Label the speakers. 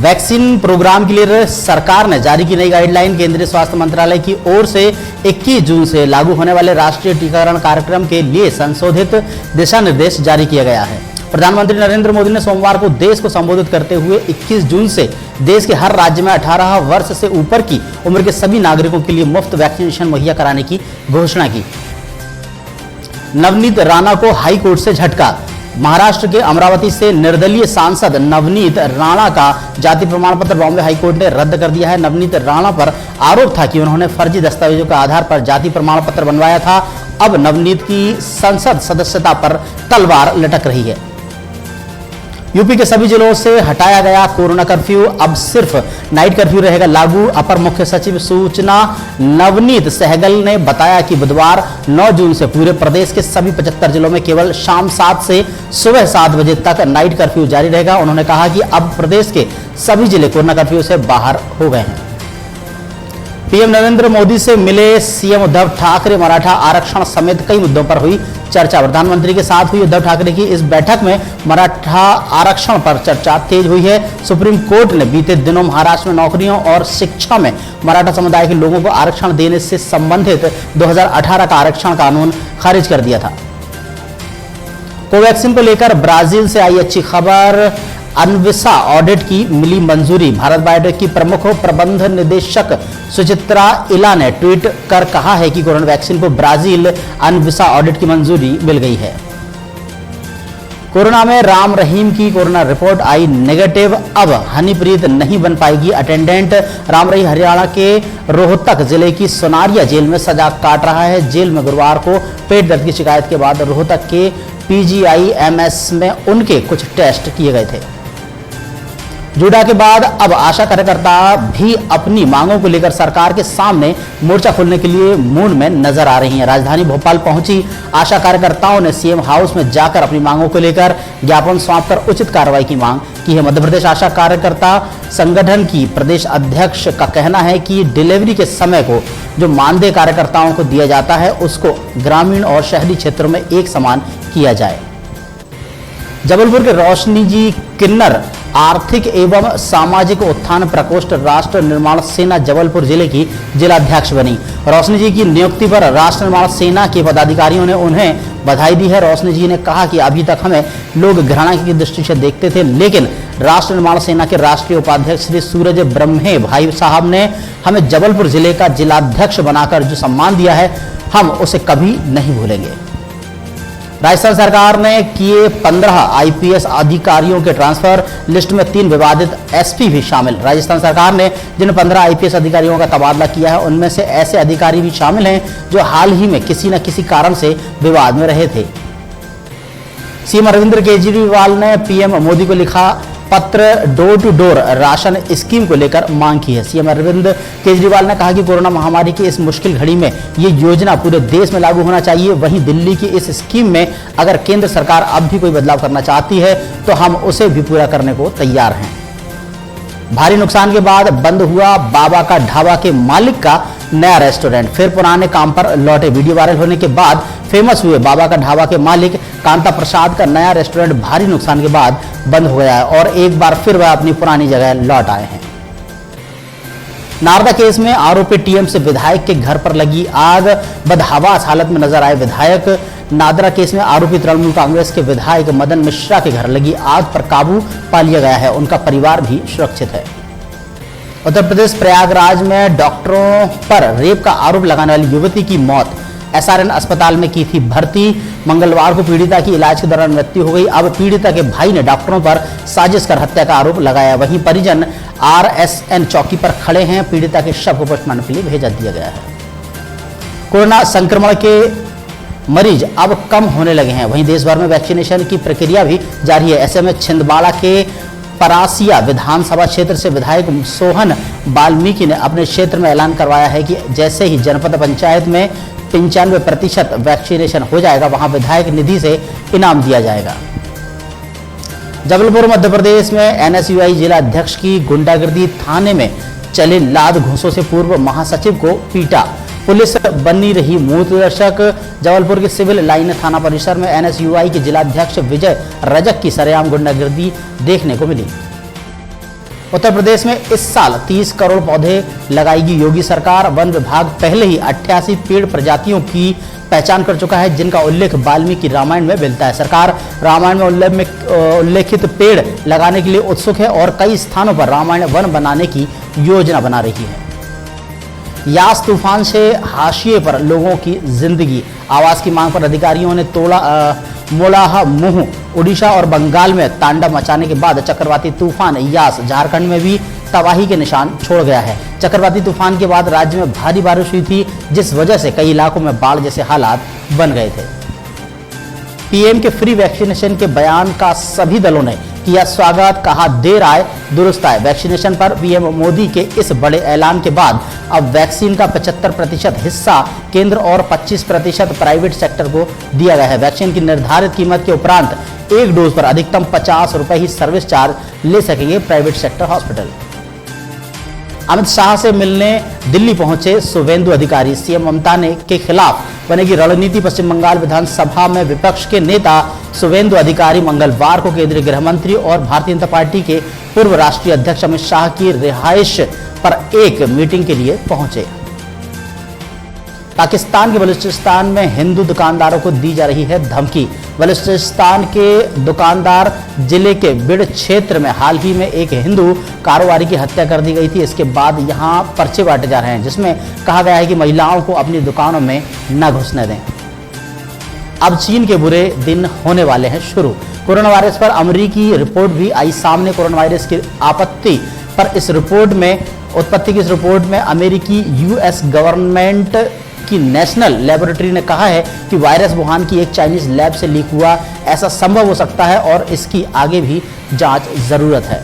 Speaker 1: Vaccine programme के लिए सरकार ने जारी की नई गाइडलाइन। केंद्रीय स्वास्थ्य मंत्रालय की ओर से 21 जून से लागू होने वाले राष्ट्रीय टीकाकरण कार्यक्रम के लिए संशोधित दिशा निर्देश जारी किया गया है। प्रधानमंत्री नरेंद्र मोदी ने सोमवार को देश को संबोधित करते हुए 21 जून से देश के हर राज्य में 18 वर्ष से ऊपर की उम्र के सभी नागरिकों के लिए मुफ्त वैक्सीनेशन मुहैया कराने की घोषणा की। नवनीत राणा को हाई कोर्ट से झटका। महाराष्ट्र के अमरावती से निर्दलीय सांसद नवनीत राणा का जाति प्रमाण पत्र बॉम्बे हाईकोर्ट ने रद्द कर दिया है। नवनीत राणा पर आरोप था कि उन्होंने फर्जी दस्तावेजों के आधार पर जाति प्रमाण पत्र बनवाया था। अब नवनीत की संसद सदस्यता पर तलवार लटक रही है। यूपी के सभी जिलों से हटाया गया कोरोना कर्फ्यू, अब सिर्फ नाइट कर्फ्यू रहेगा लागू। अपर मुख्य सचिव सूचना नवनीत सहगल ने बताया कि बुधवार 9 जून से पूरे प्रदेश के सभी 75 जिलों में केवल शाम 7 से सुबह 7 बजे तक नाइट कर्फ्यू जारी रहेगा। उन्होंने कहा कि अब प्रदेश के सभी जिले कोरोना कर्फ्यू से बाहर हो गए हैं। पीएम नरेंद्र मोदी से मिले सीएम उद्धव ठाकरे। मराठा आरक्षण समेत कई मुद्दों पर हुई चर्चा। प्रधानमंत्री के साथ हुई उद्धव ठाकरे की इस बैठक में मराठा आरक्षण पर चर्चा तेज हुई है। सुप्रीम कोर्ट ने बीते दिनों महाराष्ट्र में नौकरियों और शिक्षा में मराठा समुदाय के लोगों को आरक्षण देने से संबंधित 2018 का आरक्षण कानून खारिज कर दिया था। कोवैक्सीन को लेकर ब्राजील से आई अच्छी खबर। अनविसा ऑडिट की मिली मंजूरी। भारत बायोटेक की प्रमुख प्रबंध निदेशक सुचित्रा इला ने ट्वीट कर कहा है कि कोरोना वैक्सीन को ब्राजील अनविसा ऑडिट की मंजूरी मिल गई है। कोरोना में राम रहीम की कोरोना रिपोर्ट आई नेगेटिव। अब हनीप्रीत नहीं बन पाएगी अटेंडेंट। राम रहीम हरियाणा के रोहतक जिले की सोनारिया जेल में सजा काट रहा है। जेल में गुरुवार को पेट दर्द की शिकायत के बाद रोहतक के PGIMS में उनके कुछ टेस्ट किए गए थे। जुड़ा के बाद अब आशा कार्यकर्ता भी अपनी मांगों को लेकर सरकार के सामने मोर्चा खोलने के लिए मूड में नजर आ रही हैं। राजधानी भोपाल पहुंची आशा कार्यकर्ताओं ने सीएम हाउस में जाकर अपनी मांगों को लेकर ज्ञापन सौंपकर उचित कार्रवाई की मांग की है। मध्य प्रदेश आशा कार्यकर्ता संगठन की प्रदेश अध्यक्ष का कहना है कि डिलीवरी के समय को जो मानदेय कार्यकर्ताओं को दिया जाता है उसको ग्रामीण और शहरी क्षेत्रों में एक समान किया जाए। जबलपुर के रोशनी जी किन्नर आर्थिक एवं सामाजिक उत्थान प्रकोष्ठ राष्ट्र निर्माण सेना जबलपुर जिले की जिलाध्यक्ष बनी। रोशनी जी की नियुक्ति पर राष्ट्र निर्माण सेना के पदाधिकारियों ने उन्हें बधाई दी है। रोशनी जी ने कहा कि अभी तक हमें लोग घृणा की दृष्टि से देखते थे, लेकिन राष्ट्र निर्माण सेना के राष्ट्रीय उपाध्यक्ष श्री सूरज ब्रह्मे भाई साहब ने हमें जबलपुर जिले का जिलाध्यक्ष बनाकर जो सम्मान दिया है हम उसे कभी नहीं भूलेंगे। राजस्थान सरकार ने किए 15 IPS अधिकारियों के ट्रांसफर। लिस्ट में 3 विवादित SP भी शामिल। राजस्थान सरकार ने जिन 15 IPS अधिकारियों का तबादला किया है उनमें से ऐसे अधिकारी भी शामिल हैं जो हाल ही में किसी न किसी कारण से विवाद में रहे थे। सीएम अरविंद केजरीवाल ने PM मोदी को लिखा पत्र door to door ration scheme को लेकर मांग की है। सीएम अरविंद केजरीवाल ने कहा कि कोरोना महामारी की इस मुश्किल घड़ी में ये योजना पूरे देश में लागू होना चाहिए। वहीं दिल्ली की इस स्कीम में अगर केंद्र सरकार अब भी कोई बदलाव करना चाहती है तो हम उसे भी पूरा करने को तैयार हैं। भारी नुकसान के बाद बंद हुआ बाबा का ढाबा के मालिक का नया रेस्टोरेंट। फिर पुराने काम पर लौटे। वीडियो वायरल होने के बाद फेमस हुए बाबा का ढाबा के मालिक कांता प्रसाद का नया रेस्टोरेंट भारी नुकसान के बाद बंद हो गया है और एक बार फिर वह अपनी पुरानी जगह लौट आए हैं। नारदा केस में आरोपी TMC विधायक के घर पर लगी आग। बदहवास हालत में नजर आए विधायक। नादरा केस में आरोपी तृणमूल कांग्रेस के विधायक मदन मिश्रा के घर लगी आग पर काबू पा लिया गया है। उनका परिवार भी सुरक्षित है। उत्तर प्रदेश प्रयागराज में डॉक्टरों पर रेप का आरोप लगाने वाली युवती की मौत। SRN अस्पताल में की थी भर्ती। मंगलवार को पीड़िता की इलाज के दौरान मृत्यु हो गई। अब पीड़िता के भाई ने डॉक्टरों पर साजिश कर हत्या का आरोप लगाया। वहीं परिजन RSN चौकी पर खड़े हैं। पीड़िता के शव को पोस्टमार्टम के लिए भेजा दिया गया है। कोरोना संक्रमण के मरीज अब कम होने लगे हैं। वहीं देश भर में वैक्सीनेशन की प्रक्रिया भी जारी है। ऐसे में छिंदवाड़ा के परासिया विधानसभा क्षेत्र से विधायक सोहन वाल्मीकि ने अपने क्षेत्र में ऐलान करवाया है कि जैसे ही जनपद पंचायत में 95% वैक्सीनेशन हो जाएगा वहां विधायक निधि से इनाम दिया जाएगा। जबलपुर मध्य प्रदेश में NSUI जिला अध्यक्ष की गुंडागर्दी। थाने में चले लाद घूंसों से पूर्व महासचिव को पीटा। पुलिस बनी रही मूर्तिदर्शक। जबलपुर के सिविल लाइन थाना परिसर में NSUI के जिलाध्यक्ष विजय रजक की सरेआम गुंडागर्दी देखने को मिली। उत्तर प्रदेश में इस साल 30 करोड़ पौधे लगाएगी योगी सरकार। वन विभाग पहले ही 88 पेड़ प्रजातियों की पहचान कर चुका है, जिनका उल्लेख वाल्मीकि रामायण में मिलता है। सरकार रामायण में उल्लेखित पेड़ लगाने के लिए उत्सुक है और कई स्थानों पर रामायण वन बनाने की योजना बना रही है। यास तूफान से हाशिए पर लोगों की जिंदगी। आवास की मांग पर अधिकारियों ने मोड़ा मुंह। उड़ीसा और बंगाल में तांडव मचाने के बाद चक्रवाती तूफान यास झारखंड में भी तबाही के निशान छोड़ गया है। चक्रवाती तूफान के बाद राज्य में भारी बारिश हुई थी, जिस वजह से कई इलाकों में बाढ़ जैसे हालात बन गए थे। पीएम के फ्री वैक्सीनेशन के बयान का सभी दलों ने किया स्वागत, कहा देर आए दुरुस्त आए। वैक्सीनेशन पर पीएम मोदी के इस बड़े ऐलान के बाद अब वैक्सीन का 75% हिस्सा केंद्र और 25% प्राइवेट सेक्टर को दिया गया है। वैक्सीन की निर्धारित कीमत के उपरांत एक डोज पर अधिकतम 50 रुपए ही सर्विस चार्ज ले सकेंगे private sector hospital. Amit Shah से मिलने दिल्ली पहुंचे शुवेंदु अधिकारी। सीएम ममता के खिलाफ बनेगी रणनीति। पश्चिम बंगाल विधानसभा में विपक्ष के नेता शुवेंदु अधिकारी मंगलवार को केंद्रीय गृह मंत्री और भारतीय जनता पार्टी के पूर्व राष्ट्रीय अध्यक्ष अमित शाह की रिहाइश पर एक मीटिंग के लिए पहुंचे। पाकिस्तान के बलूचिस्तान में हिंदू दुकानदारों को दी जा रही है धमकी। बलूचिस्तान के दुकानदार जिले के बिड़ क्षेत्र में हाल ही में एक हिंदू कारोबारी की हत्या कर दी गई थी। इसके बाद यहां पर्चे बांटे जा रहे हैं, जिसमें कहा गया है कि महिलाओं को अपनी दुकानों में न घुसने दें। अब चीन के बुरे दिन होने वाले हैं शुरू। कोरोना वायरस पर अमेरिकी रिपोर्ट भी आई सामने। कोरोना वायरस की उत्पत्ति की इस रिपोर्ट में अमेरिकी यूएस गवर्नमेंट की नेशनल लेबोरेटरी ने कहा है कि वायरस वुहान की एक चाइनीज लैब से लीक हुआ। ऐसा संभव हो सकता है और इसकी आगे भी जांच जरूरत है।